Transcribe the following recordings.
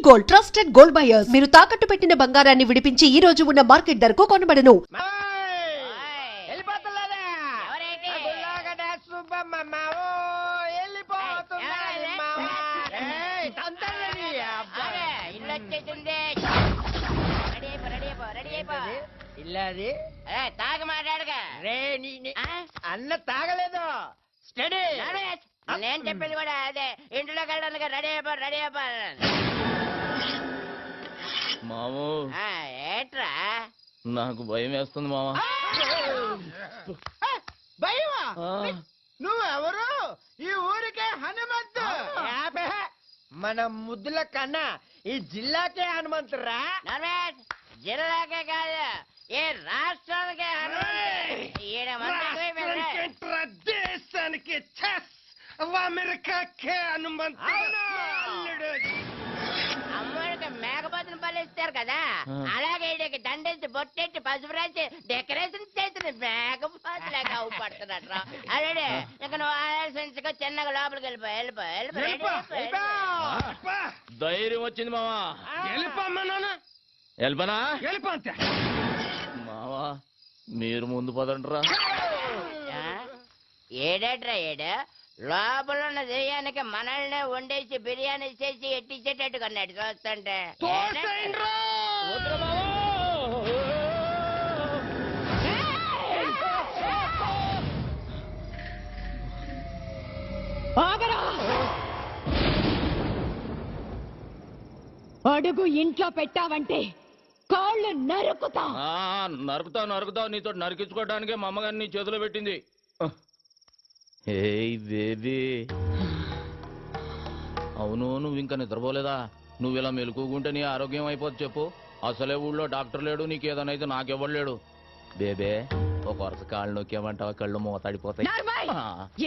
Gold trusted gold buyers. మీరు తాకట్టు పెట్టిన బంగారాన్ని విడిపించి ఈ రోజు ఉన్న మార్కెట్ ధరకు కొనబడను. తాగ మాట్లాడగా అన్న తాగలేదు. స్టడీ నేను చెప్పింది కూడా అదే. ఇంట్లోకి వెళ్ళడానికి రెడీ అయిపో. మామూ ఏట్రా నాకు భయం వేస్తుంది మామ. భయమా? నువ్వెవరు? ఈ ఊరికే హనుమంతు. మన ముద్దుల కన్నా ఈ జిల్లాకే హనుమంతురా. జిల్లాకే కాదు, ఏ రాష్ట్రానికే దేశానికి అమెరికాకే హనుమంతు. అమ్మడికి మేకపోతుని పలిస్తారు కదా, అలాగే ఈడికి దండేసి బొట్టెట్టి పసుపు రాసి డెకరేషన్ చేసిన మేకపోతులాగా అవుపడుతున్నట్రా. అదే ఇక నువ్వు ఆలోచించుకో, చిన్నగా లోపలికి వెళ్ళిపో. ధైర్యం వచ్చింది మావా. వెళ్ళిపోనా మావా, మీరు ముందు పదండ్రా. ఏడేట్రా లోపల ఉన్న దెయ్యానికి మనల్ని వండేసి బిర్యానీ చేసి ఎట్టించేటట్టు కొన్నాడు చూస్తుంటే. అడుగు ఇంట్లో పెట్టావంటే కాళ్ళు నరుకుతావు. నరుకుతావు. నీతో నరికించుకోవడానికే మా అమ్మగారిని నీ చేతిలో పెట్టింది. ఏయ్ బేబీ, అవును నువ్వు ఇంకా నిద్రపోలేదా? నువ్వు ఇలా మెలుకుంటే నీ ఆరోగ్యం అయిపోద్ది చెప్పు. అసలే ఊళ్ళో డాక్టర్ లేడు, నీకేదనైతే నాకెవ్వలేడు. బేబే, ఒక వరుస కాళ్ళు నొక్కేమంటావా కళ్ళు మూతాడిపోతాయి.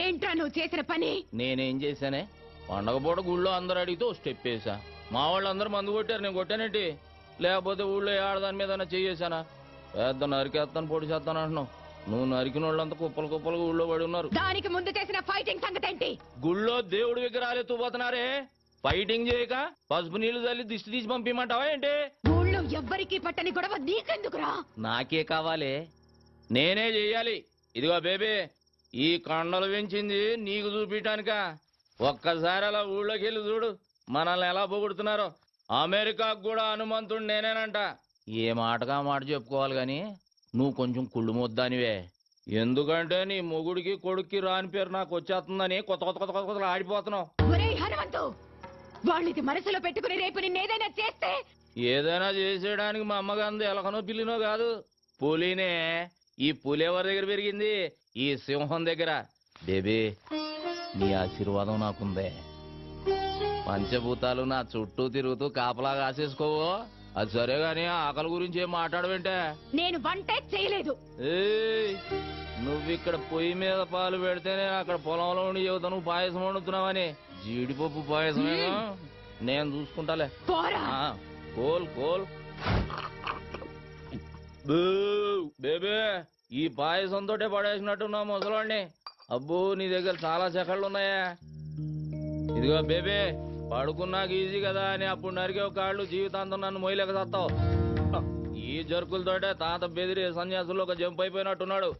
ఏంట్రా నువ్వు చేసిన పని? నేనేం చేశానే? పండగ పూట గుళ్ళో అందరు అడిగితే స్టెప్ వేసా. మా వాళ్ళు అందరూ మందు కొట్టారు, నేను కొట్టానేంటి? లేకపోతే ఊళ్ళో ఆడదాని మీద చేసానా? పెద్ద నరికేస్తాను పొడి చేస్తాను అంటున్నావు. నువ్వు నరికిన వాళ్ళంతా కుప్పలు ఊళ్ళో పడి ఉన్నారు. దానికి ముందు చేసిన ఫైటింగ్ సంగతి ఏంటి? గుళ్ళో దేవుడి విగ్రహాలు ఎత్తుపోతున్నారే, ఫైటింగ్ చేయక పసుపు నీళ్లు చల్లి దిష్టి తీసి పంపిమంటావా ఏంటి? ఊళ్ళో ఎవ్వరికి పట్టని గొడవ నీకెందుకురా? నాకే కావాలి, నేనే చెయ్యాలి. ఇదిగో బేబీ, ఈ కండలు పెంచింది నీకు చూపించడానిక. ఒక్కసారి అలా ఊళ్ళోకి వెళ్ళి చూడు, మనల్ని ఎలా పొగుడుతున్నారో. అమెరికాకు కూడా హనుమంతుడు నేనేనంట. ఏ మాటగా మాట చెప్పుకోవాలి గాని నువ్వు కొంచెం కుళ్ళు ముద్దానివే. ఎందుకంటే నీ మొగుడికి కొడుక్కి రాని పేరు నాకు వచ్చేస్తుందని కొత్త ఆడిపోతున్నావు. హనుమంతు, వాళ్ళది మనసులో పెట్టుకుని రేపు నిన్నేదైనా చేస్తే? ఏదైనా చేసేయడానికి మా అమ్మగాంది ఎలకనో పిల్లినో కాదు, పులినే. ఈ పులి ఎవరి దగ్గర పెరిగింది? ఈ సింహం దగ్గర. బేబీ, నీ ఆశీర్వాదం నాకుందే. పంచభూతాలు నా చుట్టూ తిరుగుతూ కాపలా కాసేసుకోవో. అది సరే గాని ఆకలి గురించి ఏం మాట్లాడవేంటే? నేను వంటే చేయలేదు. నువ్విక్కడ పొయ్యి మీద పాలు పెడితేనే అక్కడ పొలంలో ఉండి చెబుతా నువ్వు పాయసం వండుతున్నావని. జీడిపప్పు పాయసమేనా? నేను చూసుకుంటాలే. కోల్ బేబే, ఈ పాయసంతో పడేసినట్టున్నా ముసలాడిని. అబ్బో, నీ దగ్గర చాలా చెక్కళ్ళు ఉన్నాయా? ఇదిగో బేబే, పడుకున్నాక ఈజీ కదా అని అప్పుడు నరికే కాళ్ళు జీవితాంతం నన్ను మొయ్యలేక చేస్తావు. ఈ జరుకులతోటే తాత బెదిరి సన్యాసుల్లో ఒక జంప్ అయిపోయినట్టున్నాడు.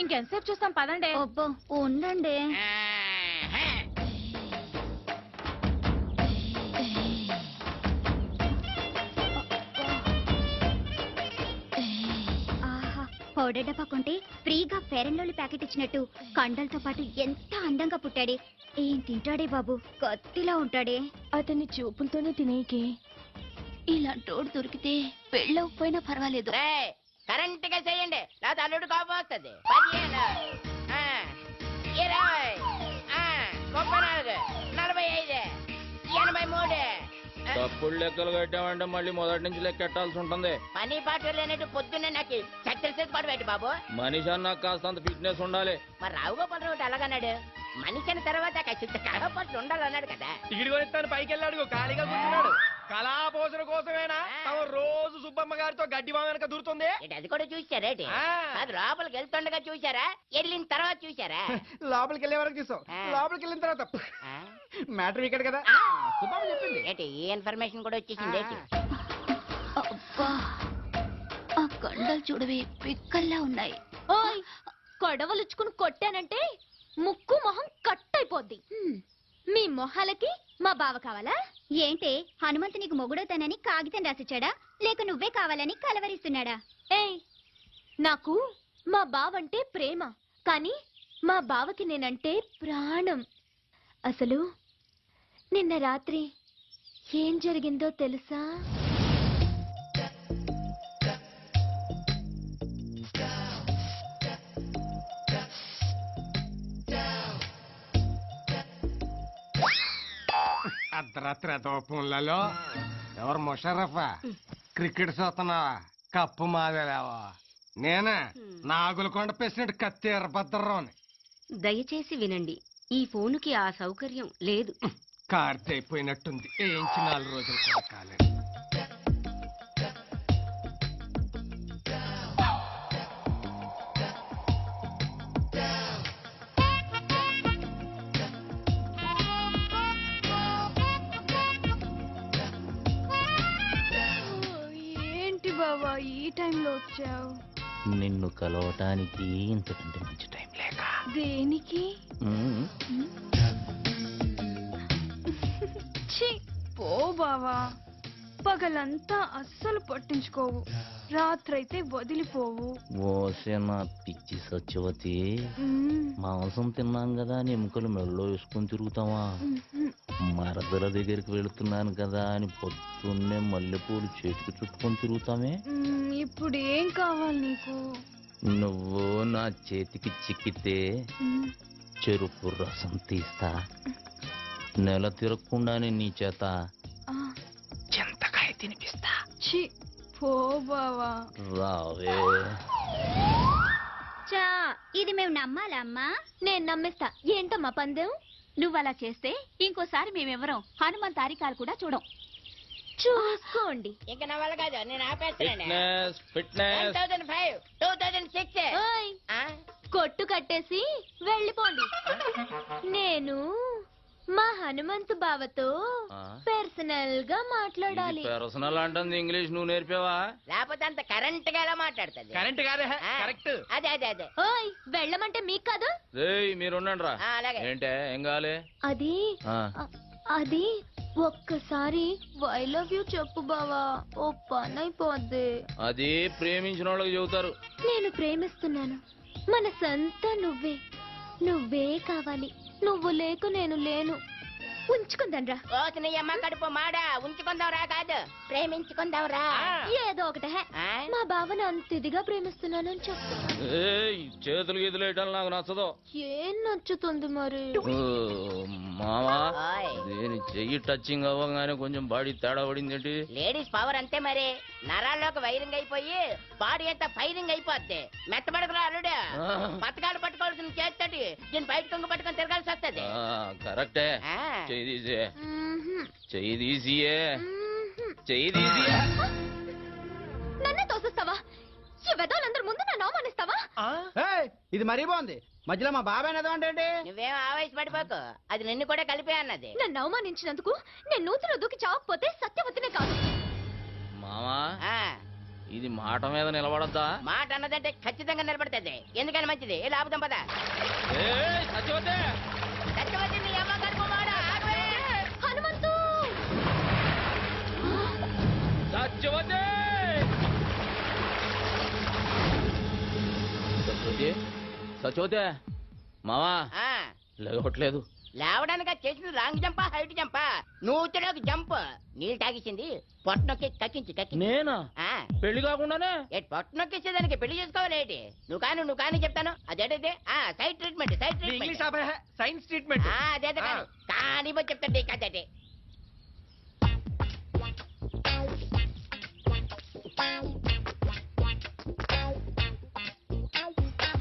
ఇంకెంతసేపు చూస్తాం పదండి. అబ్బో ఉండండి. ఆహా, పౌడర్ డబ్బా కొంటే ఫ్రీగా ఫెయిర్ అండ్ లవ్లీ ప్యాకెట్ ఇచ్చినట్టు కండలతో పాటు ఎంత అందంగా పుట్టాడే. ఏం తింటాడే బాబు, కత్తిలా ఉంటాడే. అతన్ని చూపులతోనే తినేకి. ఇలాంటోడు దొరికితే పెళ్ళవకపోయినా పర్వాలేదు. కరెంట్ గా చేయండి, లేదా అల్లుడు కోపం వస్తుంది. 15, 20, 34, 45, 83. తప్పుడు లెక్కలు కట్టామంటే మళ్ళీ మొదటి నుంచి లెక్కెట్టాల్సి ఉంటుంది. పని పాట లేనట్టు పొద్దున్నే నాకు చక్కెర చేసి పడబెట్టి బాబు. మనిషి అన్నాక కాస్తంత ఫిట్నెస్ ఉండాలి. మరి రావుగోపాలరావు ఒకటి అలాగన్నాడు. మనిషి అన్న తర్వాత ఖచ్చితంగా కడపట్లు ఉండాలన్నాడు కదా. టికెట్ కొనిస్తాను పైకి వెళ్ళాడు, ఖాళీగా కూర్చున్నాడు. కళాపోషణ కోసమేనా తమ రోజు సుబ్బమ్మ గారితో గడ్డి వామనక దూరుతుంది. ఏంటి అది కూడా చూసారేటి? అది లోపలికి వెళ్తుండగా చూసారా, వెళ్ళిన తర్వాత చూసారా? లోపలికి వెళ్ళే వరకు చూసాం, లోపలికి వెళ్ళిన తర్వాత మ్యాటర్ ఇక్కడ కదా సుబ్బమ్మ చెప్పింది. ఏంటి ఈ ఇన్ఫర్మేషన్ కూడా వచ్చేసింది ఏంటి? అబ్బా, ఆ కండలు చూడవే పిక్కల్లా ఉన్నాయి. ఓయ్, కొడవలుచ్చుకుని కొట్టానంటే ముక్కు మొహం కట్ అయిపోద్ది. మీ మొహాలకి మా బావ కావాలా? ఏంటే హనుమంతు నీకు మొగుడవుతానని కాగితం రాసిచ్చాడా, లేక నువ్వే కావాలని కలవరిస్తున్నాడా? ఏయ్, నాకు మా బావంటే ప్రేమ, కానీ మా బావకి నేనంటే ప్రాణం. అసలు నిన్న రాత్రి ఏం జరిగిందో తెలుసా? అర్ధరాత్రి దోపంలలో ఎవరు ముషరఫా క్రికెట్ చూస్తున్నావా? కప్పు మాదేలేవా? నేనే నాగులకొండ ప్రెసిడెంట్ కత్తి ఎర్రభద్రరావుని. దయచేసి వినండి, ఈ ఫోనుకి ఆ సౌకర్యం లేదు. కార్తె అయిపోయినట్టుంది, ఏంచి 4 రోజులు కూడా కాలేదు. ఏంటి బావా ఈ టైంలో వచ్చావు? నిన్ను కలవటానికి ఇంతకంటే మంచి టైం లేక. దేనికి? ఛీ, పో బావా. పగలంతా అస్సలు పట్టించుకోవు, రాత్రైతే వదిలిపోవు. ఓసే నా పిచ్చి సత్యవతి, మాంసం తిన్నాం కదా అని ఎముకలు మెడలో వేసుకుని తిరుగుతావా? మరదల దగ్గరికి వెళుతున్నాను కదా అని పొద్దున్నే మల్లెపూలు చేతికి చుట్టుకొని తిరుగుతామే. ఇప్పుడు ఏం కావాలి నీకు? నువ్వు నా చేతికి చిక్కితే చెరుకు రసం తీస్తా, నెల తిరగకుండానే నీ చేత చింతకాయ తినిపిస్తా. ఛీ, పో బావా. రావే. చా, ఇది మేము నమ్మాలా అమ్మా? నేను నమ్మేస్తా. ఏంటమ్మా పందెం? నువ్వలా చేస్తే ఇంకోసారి మేమెవరం హనుమంత్ తారికాలు కూడా చూడం. చూసుకోండి. ఇంకా నా వల్ల కాదు, నేను ఆపేస్తాను. Fitness fitness 2005, 2006. ఓయ్, కొట్టు కట్టేసి వెళ్ళిపోండి. నేను మా హనుమంతు బావతో పర్సనల్ గా మాట్లాడాలి. పర్సనల్ అంటుంది ఇంగ్లీష్ నువ్వు నేర్పావా? లేకపోతే అంత కరెంట్ గా ఎలా మాట్లాడుతుంది? కరెంట్ కాదే, కరెక్ట్. అదే అదే అదే. ఓయ్, వెళ్ళమంటే మీకు కాదు. మీరుండండి రా. అలాగే. ఏంటే ఏం కావాలి? అది అది ఒక్కసారి ఐ లవ్ యూ చెప్పు బావా, ఓ పని అయిపోద్ది. అది ప్రేమించిన వాళ్ళకి చెబుతారు. నేను ప్రేమిస్తున్నాను, మనసంతా నువ్వే, నువ్వే కావాలి. నువ్వు లేకు నేను లేను. ఉంచుకుందాం రా. ఓ నీ అమ్మ కడుపు మాడా, ఉంచుకుందాం రా కాదు, ప్రేమించుకుందాం రా. ఏదో ఒకటే. మా బావని అంత ఇదిగా ప్రేమిస్తున్నానని చెప్తున్నా. చేతులు గీతులు వేయటం నాకు నచ్చదు. ఏం నచ్చుతుంది మరి? మామా, దీని చెయ్యి టచింగ్ అవ్వగానే కొంచెం బాడీ తేడా పడింది ఏంటి? లేడీస్ పవర్ అంతే మరి, నరాల్లోకి వైరింగ్ అయిపోయి బాడీ అంతా ఫైరింగ్ అయిపోద్ది. మెత్తబడుకురా అల్లుడు, పథకాలు పట్టుకోవాల్సిన చేస్తటి దీని బయట కొంగ పట్టుకొని తిరగాల్సి వస్తుంది. కరెక్టే. చెయ్యి తీసే, చెయ్యి తీసియే, చెయ్యి తీసియే. నన్నే తోసిస్తావా? ఈ వెదవులందరి ముందు నన్ను అవమానిస్తావా? ఇది మరీ బాగుంది. మధ్యలో మా బాబాయ్ అంటే నువ్వేం ఆవేశపడిపోకు, అది నిన్ను కూడా కలిపే అన్నది. నన్ను అవమానించినందుకు నేను నూతిలో దూకి చావకపోతే సత్యవతినే కాదు. మామా, ఇది మాట మీద నిలబడద్దా? మాట అన్నదంటే ఖచ్చితంగా నిలబడుతుంది. ఎందుకని మంచిది. ఏ లాభం పద. సత్యవతే సత్యవతి నీ అమ్మ కడుపుమాడా. ఆగవే. హనుమంతు సత్యవతే సత్యవతి సత్యవతే మావా ఆ, లేవట్లేదు. లేవడానికి అది చేసింది లాంగ్ జంపా హైట్ జంపా? నూతులోకి జంప్. నీళ్ళు తాగిసింది పొట్టనొక్కి కక్కించి నేనా? ఆ, పెళ్లి కాకుండానే? పొట్టనొక్కేసేదానికి పెళ్లి చేసుకోవాలేటి? నువ్వు కానీ చెప్తాను. అదేటైతే side treatment English science treatment. అదే కానీ చెప్తాను కదే.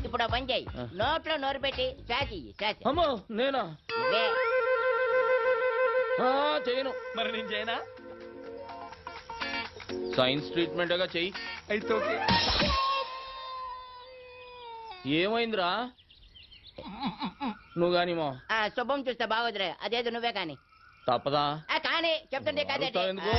ఇప్పుడు ఓ పని చేయి. నోట్లో నోరు పెట్టి శ్వాస శ్వాస. అమ్మో నేనా? ఇదే. చేయను. మరి నేను చేయనా? సైన్స్ ట్రీట్మెంట్గా చెయ్యి. అయితే ఓకే. ఏమైందిరా? నువ్వు గాని మా శుభం చూస్తే బాగోదురే. అదేదో నువ్వే కాని. తప్పదా? కానీ చెప్తుంటే కదే. అడుగుతావు ఎందుకు?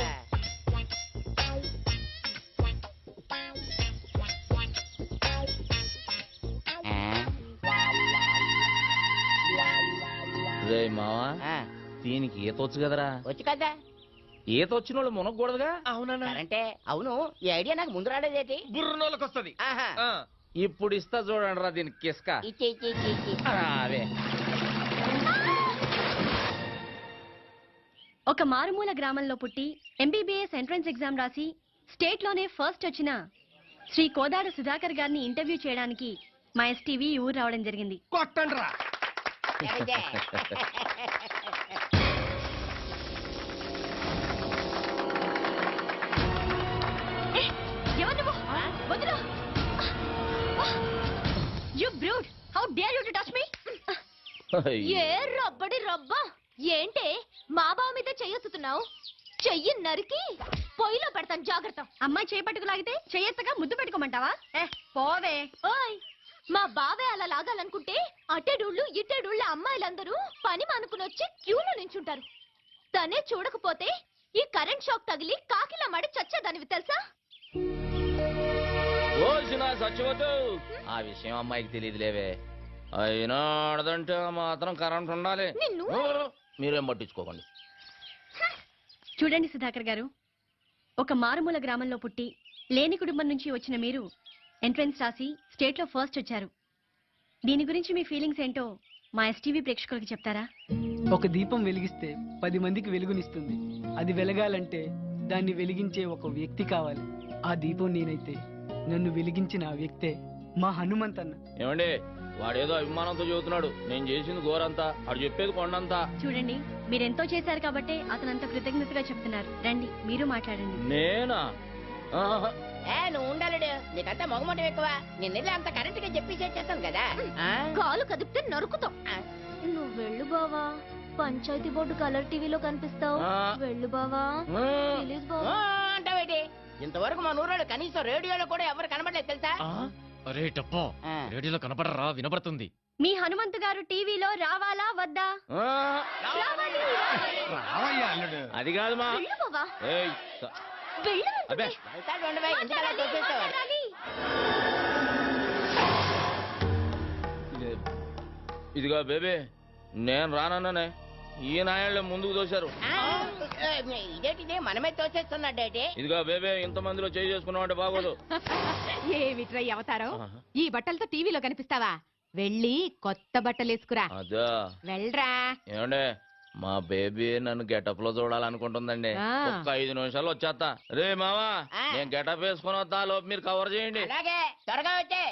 రే మావా, దీనికి ఈత వచ్చు కదరా? వచ్చు కదా. ఈత వచ్చిన వాళ్ళు మునగకూడదుగా? అవునా? అంటే అవును. ఈ ఐడియా నాకు ముందు రాలేదేటి? బుర్రనోళ్ళకి వస్తుంది. ఆహా. ఇప్పుడు ఇస్తా చూడండి రా దీనికి కిస్క. ఇచ్చి. అవే ఒక మారుమూల గ్రామంలో పుట్టి ఎంబీబీఎస్ ఎంట్రన్స్ ఎగ్జామ్ రాసి స్టేట్ లోనే ఫస్ట్ వచ్చిన శ్రీ కోదాడ సుధాకర్ గారిని ఇంటర్వ్యూ చేయడానికి మా ఎస్టీవీ ఊరు రావడం జరిగింది. కొట్టండి రా. ఎవరిదే? ఎవరు నువ్వు? వదిలు. You brute! How dare you to touch me? ఏ రబ్బడి రబ్బా ఏంటే మా బావ మీద చెయ్యొత్తుతున్నావు? చెయ్యి నరికి పొయ్యిలో పెడతాను జాగ్రత్త. అమ్మాయి చేపట్టుకు లాగితే చెయ్యెత్తగా ముద్దు పెట్టుకోమంటావా? పోవే. ఓయ్ మా బావే అలా లాగాలనుకుంటే అటెడూళ్ళు ఇటెడూళ్ళ అమ్మాయిలందరూ పని మానుకుని వచ్చి క్యూలో నించుంటారు. తనే చూడకపోతే ఈ కరెంట్ షాక్ తగిలి కాకిలా మడి చచ్చేదానివి తెలుసా? సచ్చిపోతూ ఆ విషయం అమ్మాయికి తెలియదులేవే. అయినా ఆడదంటే మాత్రం కరెంట్ ఉండాలి. నిన్ను మీరేం పట్టించుకోకండి. చూడండి సుధాకర్ గారు, ఒక మారుమూల గ్రామంలో పుట్టి లేని కుటుంబం నుంచి వచ్చిన మీరు ఎంట్రన్స్ రాసి స్టేట్ లో ఫస్ట్ వచ్చారు. దీని గురించి మీ ఫీలింగ్స్ ఏంటో మా ఎస్టీవీ ప్రేక్షకులకు చెప్తారా? ఒక దీపం వెలిగిస్తే 10 మందికి వెలుగునిస్తుంది. అది వెలగాలంటే దాన్ని వెలిగించే ఒక వ్యక్తి కావాలి. ఆ దీపం నేనైతే నన్ను వెలిగించిన ఆ వ్యక్తే మా హనుమంతన్న. ఏమండి, వాడేదో అభిమానంతో చెబుతున్నాడు. నేను చేసింది ఘోరంతా, వాడు చెప్పేది కొండంతా. చూడండి, మీరెంతో చేశారు కాబట్టి అతనంత కృతజ్ఞతగా చెప్తున్నారు. రండి మీరు మాట్లాడండి. నేనా? నువ్వు ఉండాలడు. నీకంతా మొగమటం ఎక్కువ. నిన్నెళ్ళి అంత కరెంట్ గా చెప్పి చేస్తాను కదా. కాలు కదిపితే నరుకుతాం. నువ్వు వెళ్ళు బావా. పంచాయతీ బోర్డు కలర్ టీవీలో కనిపిస్తావు. వెళ్ళు బావా. ప్లీజ్ బావా. అంటావేటి? ఇంతవరకు మా నూరాడు కనీసం రేడియోలో కూడా ఎవరు కనబడలేదు తెలుసా? అరే టప్పో, రేడియోలో కనపడరా? వినపడుతుంది. మీ హనుమంతు గారు టీవీలో రావాలా వద్దా? అది కాదు మా. వెళ్ళు బావా. ఏయ్, వెళ్ళు అబ్బే వెళ్తాడు ఉండవే. ఎందుకలా చేసేస్తావు? ఇదిగో బేబీ, నేను రానన్నానే. ఈ నాయాళ్ళే ముందుకు తోశారు. ఇదేంటిదే మనమే తోసేస్తున్నాడేటి? ఇదిగో బేబీ, ఇంతమందిలో చేయి చేసుకున్నామంటే బాగోదు. ఏమిట్రా అవతారం? ఈ బట్టలతో టీవీలో కనిపిస్తావా? వెళ్ళి కొత్త బట్టలు వేసుకురా. అదా వెళ్ళరా. ఏమండే, మా బేబీ నన్ను గెటప్ లో చూడాలనుకుంటుందండి. ఒక్క 5 నిమిషాలు వచ్చేస్తా. రే మావా, నేను గెటప్ వేసుకుని వస్తా. లోపు మీరు కవర్ చేయండి. అలాగే, త్వరగా వచ్చే.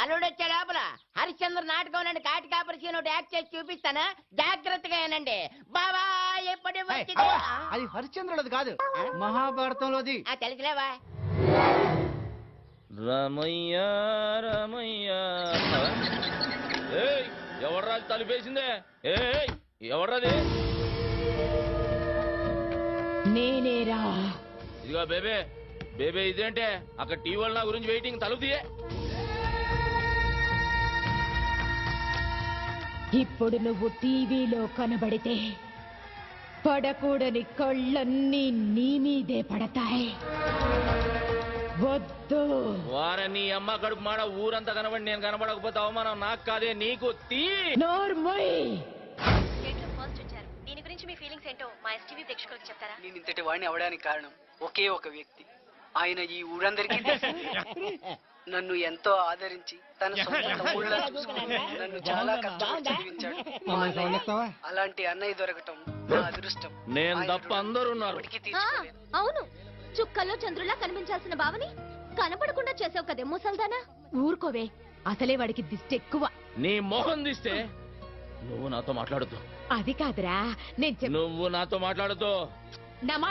అల్లుడు వచ్చే లోపల హరిశ్చంద్ర నాటకం నుండి కాటి కాపరి సీన్ ఒకటి యాక్ట్ చేసి చూపిస్తాను. జాగ్రత్తగా ఏనండి బాబా. ఎప్పటి అది హరిశ్చంద్రులది కాదు, మహాభారతంలోది. తెలుసులేవా? రమయ్య రమయ్య. ఏయ్, ఎవడ్రా తలిపేసిందే? ఏయ్, ఎవడ్రాది? నేనేరా. ఇదిగో బేబే, బేబే ఇదేంటే అక్కడ టీవీ వాళ్ళ నా గురించి వెయిటింగ్. తలుపు తీయే. ఇప్పుడు నువ్వు టీవీలో కనబడితే పడకూడని కళ్ళన్నీ నీ మీదే పడతాయి. వద్దు. వారే నీ అమ్మ కడుపు మాడ ఊరంతా కనబడి నేను కనబడకపోతే అవమానం నాకు కాదే నీకు. తీ నోర్మోయ్. స్టేట్ లో ఫస్ట్ వచ్చారు. దీని గురించి మీ ఫీలింగ్స్ ఏంటో మా ఎస్టీవీ ప్రేక్షకులకు చెప్తారా? నేను ఇంతటి వాడిని అవడానికి కారణం ఒకే ఒక వ్యక్తి. ఆయన ఈ ఊరందరికీ తెలుసు. నన్ను ఎంతో ఆదరించి తన సొంత తమ్ముళ్ళ చూసుకుని నన్ను చాలా కష్టపడి చదివించాడు. మా అన్నయ్య. అలాంటి అన్నయ్య దొరకటం నా అదృష్టం. నేను తప్ప అందరూ ఉన్నారు. ఇప్పటికీ తీర్చుకోలేను. అవును, చుక్కల్లో చంద్రులా కనిపించాల్సిన బావని కనపడకుండా చేసావు కదే ముసల్దానా. ఊరుకోవే, అసలే వాడికి దిష్టి ఎక్కువ. నీ మొహం తీస్తే నువ్వు నాతో మాట్లాడుతూ. అది కాదురా, నేను నువ్వు నాతో మాట్లాడుతూ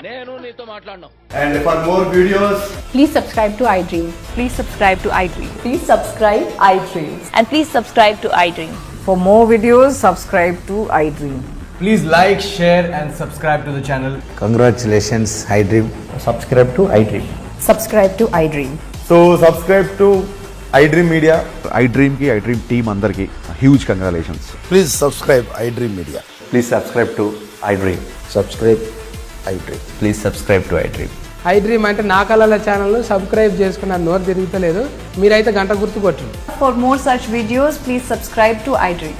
నేను నీతో మాట్లాడను. And for more videos, please subscribe to iDream. Please subscribe to iDream. Please subscribe iDream. And please subscribe to iDream. For more videos, subscribe to iDream. please like, share and subscribe to the channel. Congratulations, iDream. Subscribe to iDream. Subscribe to iDream. So subscribe to iDream Media. iDream ki iDream team andarki huge congratulations. Please subscribe iDream Media. Please subscribe to iDream. Subscribe iDream. Please subscribe to iDream. iDream అంటే నా కళల channel subscribe చేసుకున్న నోరు తిరుగుతలేదు. మీరైతే గంట గుర్తు కొట్టండి. For more such videos, please subscribe to iDream.